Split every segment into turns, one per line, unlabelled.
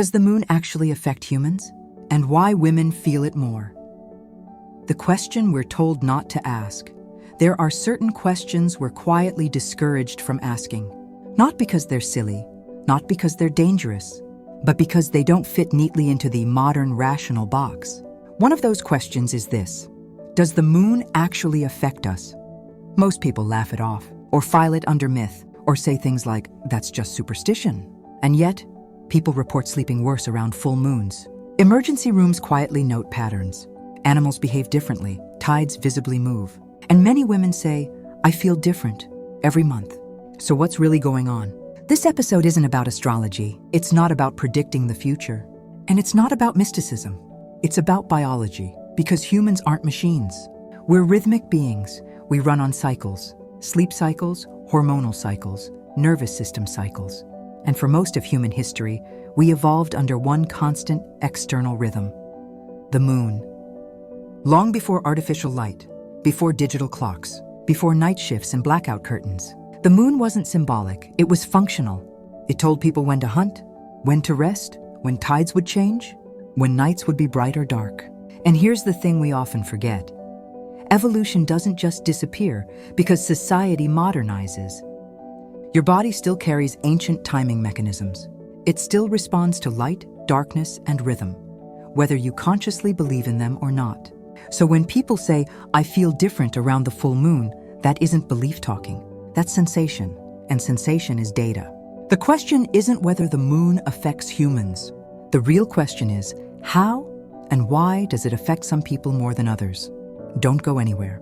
Does the moon actually affect humans? And why women feel it more? The question we're told not to ask. There are certain questions we're quietly discouraged from asking. Not because they're silly, not because they're dangerous, but because they don't fit neatly into the modern rational box. One of those questions is this: does the moon actually affect us? Most people laugh it off, or file it under myth, or say things like, that's just superstition. And yet, people report sleeping worse around full moons. Emergency rooms quietly note patterns. Animals behave differently, tides visibly move. And many women say, I feel different every month. So what's really going on? This episode isn't about astrology. It's not about predicting the future. And it's not about mysticism. It's about biology, because humans aren't machines. We're rhythmic beings. We run on cycles: sleep cycles, hormonal cycles, nervous system cycles. And for most of human history, we evolved under one constant external rhythm: the moon. Long before artificial light, before digital clocks, before night shifts and blackout curtains, the moon wasn't symbolic, it was functional. It told people when to hunt, when to rest, when tides would change, when nights would be bright or dark. And here's the thing we often forget. Evolution doesn't just disappear because society modernizes. Your body still carries ancient timing mechanisms. It still responds to light, darkness, and rhythm, whether you consciously believe in them or not. So when people say, I feel different around the full moon, that isn't belief talking. That's sensation, and sensation is data. The question isn't whether the moon affects humans. The real question is, how and why does it affect some people more than others? Don't go anywhere.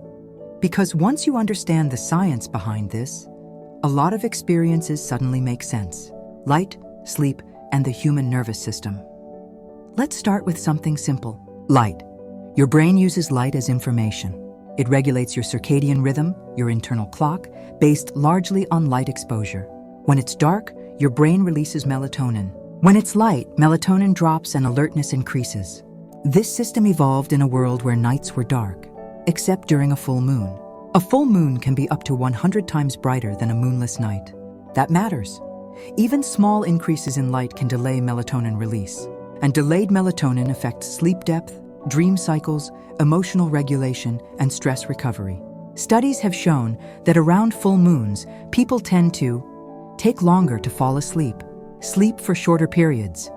Because once you understand the science behind this, a lot of experiences suddenly make sense. Light, sleep, and the human nervous system. Let's start with something simple. Light. Your brain uses light as information. It regulates your circadian rhythm, your internal clock, based largely on light exposure. When it's dark, your brain releases melatonin. When it's light, melatonin drops and alertness increases. This system evolved in a world where nights were dark, except during a full moon. A full moon can be up to 100 times brighter than a moonless night. That matters. Even small increases in light can delay melatonin release. And delayed melatonin affects sleep depth, dream cycles, emotional regulation, and stress recovery. Studies have shown that around full moons, people tend to take longer to fall asleep, sleep for shorter periods,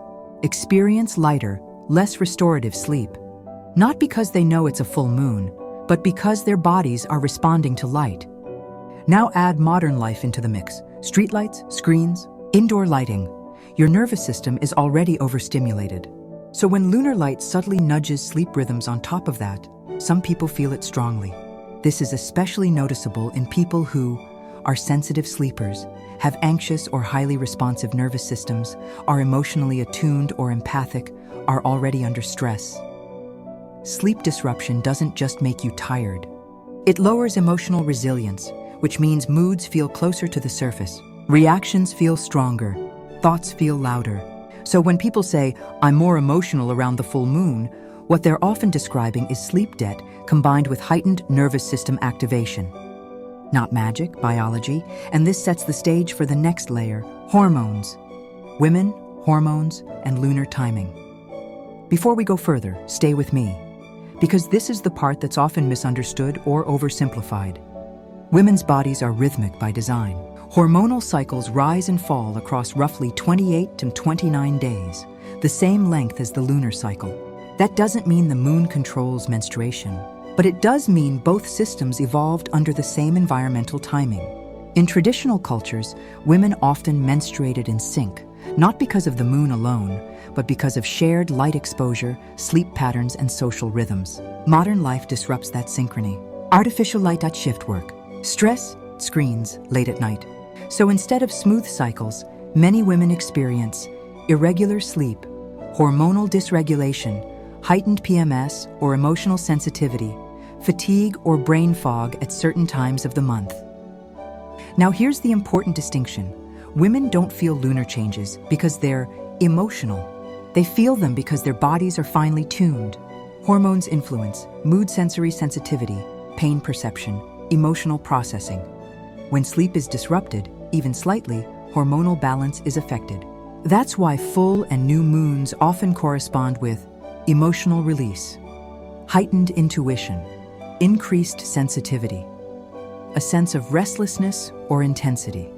experience lighter, less restorative sleep. Not because they know it's a full moon, but because their bodies are responding to light. Now add modern life into the mix. Streetlights, screens, indoor lighting. Your nervous system is already overstimulated. So when lunar light subtly nudges sleep rhythms on top of that, some people feel it strongly. This is especially noticeable in people who are sensitive sleepers, have anxious or highly responsive nervous systems, are emotionally attuned or empathic, are already under stress. Sleep disruption doesn't just make you tired. It lowers emotional resilience, which means moods feel closer to the surface, reactions feel stronger, thoughts feel louder. So when people say, I'm more emotional around the full moon, what they're often describing is sleep debt combined with heightened nervous system activation. Not magic, biology, and this sets the stage for the next layer, hormones. Women, hormones, and lunar timing. Before we go further, stay with me, because this is the part that's often misunderstood or oversimplified. Women's bodies are rhythmic by design. Hormonal cycles rise and fall across roughly 28 to 29 days, the same length as the lunar cycle. That doesn't mean the moon controls menstruation, but it does mean both systems evolved under the same environmental timing. In traditional cultures, women often menstruated in sync, not because of the moon alone, but because of shared light exposure, sleep patterns, and social rhythms. Modern life disrupts that synchrony. Artificial light at shift work, stress, screens, late at night. So instead of smooth cycles, many women experience irregular sleep, hormonal dysregulation, heightened PMS or emotional sensitivity, fatigue or brain fog at certain times of the month. Now here's the important distinction. Women don't feel lunar changes because they're emotional. They feel them because their bodies are finely tuned. Hormones influence mood, sensory sensitivity, pain perception, emotional processing. When sleep is disrupted, even slightly, hormonal balance is affected. That's why full and new moons often correspond with emotional release, heightened intuition, increased sensitivity, a sense of restlessness or intensity.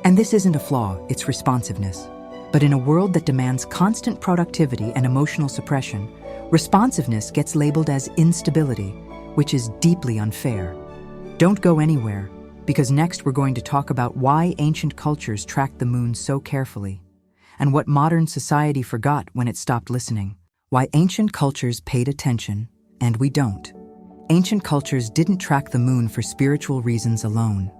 And this isn't a flaw, it's responsiveness. But in a world that demands constant productivity and emotional suppression, responsiveness gets labeled as instability, which is deeply unfair. Don't go anywhere, because next we're going to talk about why ancient cultures tracked the moon so carefully, and what modern society forgot when it stopped listening. Why ancient cultures paid attention, and we don't. Ancient cultures didn't track the moon for spiritual reasons alone.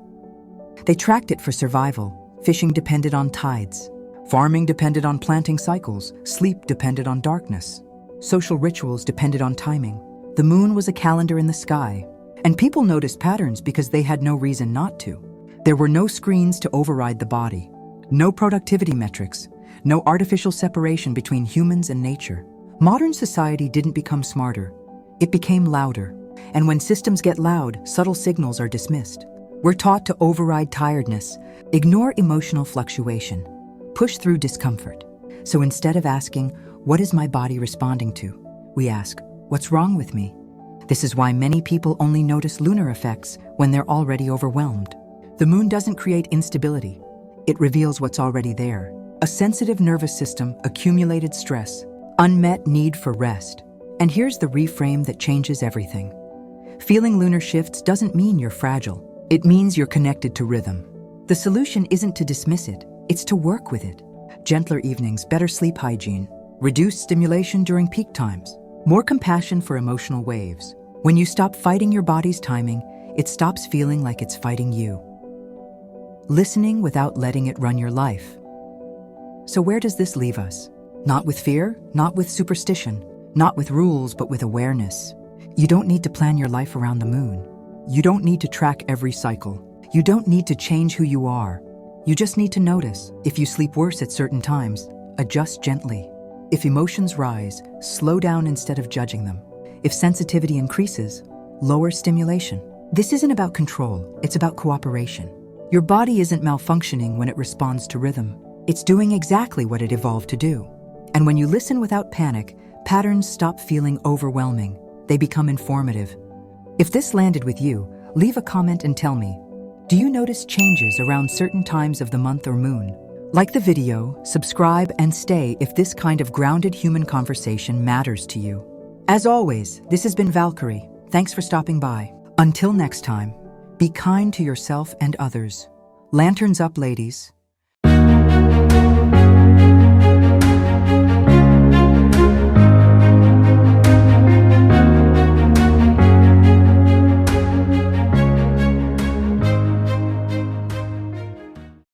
They tracked it for survival. Fishing depended on tides. Farming depended on planting cycles. Sleep depended on darkness. Social rituals depended on timing. The moon was a calendar in the sky, and people noticed patterns because they had no reason not to. There were no screens to override the body, no productivity metrics, no artificial separation between humans and nature. Modern society didn't become smarter, it became louder. And when systems get loud, subtle signals are dismissed. We're taught to override tiredness, ignore emotional fluctuation, push through discomfort. So instead of asking, "What is my body responding to?" we ask, "What's wrong with me?" This is why many people only notice lunar effects when they're already overwhelmed. The moon doesn't create instability. It reveals what's already there. A sensitive nervous system, accumulated stress, unmet need for rest. And here's the reframe that changes everything. Feeling lunar shifts doesn't mean you're fragile. It means you're connected to rhythm. The solution isn't to dismiss it, it's to work with it. Gentler evenings, better sleep hygiene, reduced stimulation during peak times, more compassion for emotional waves. When you stop fighting your body's timing, it stops feeling like it's fighting you. Listening without letting it run your life. So where does this leave us? Not with fear, not with superstition, not with rules, but with awareness. You don't need to plan your life around the moon. You don't need to track every cycle. You don't need to change who you are. You just need to notice. If you sleep worse at certain times, adjust gently. If emotions rise, slow down instead of judging them. If sensitivity increases, lower stimulation. This isn't about control, it's about cooperation. Your body isn't malfunctioning when it responds to rhythm. It's doing exactly what it evolved to do. And when you listen without panic, patterns stop feeling overwhelming. They become informative. If this landed with you, leave a comment and tell me, do you notice changes around certain times of the month or moon? Like the video, subscribe, and stay if this kind of grounded human conversation matters to you. As always, this has been Valkyrie. Thanks for stopping by. Until next time, be kind to yourself and others. Lanterns up, ladies.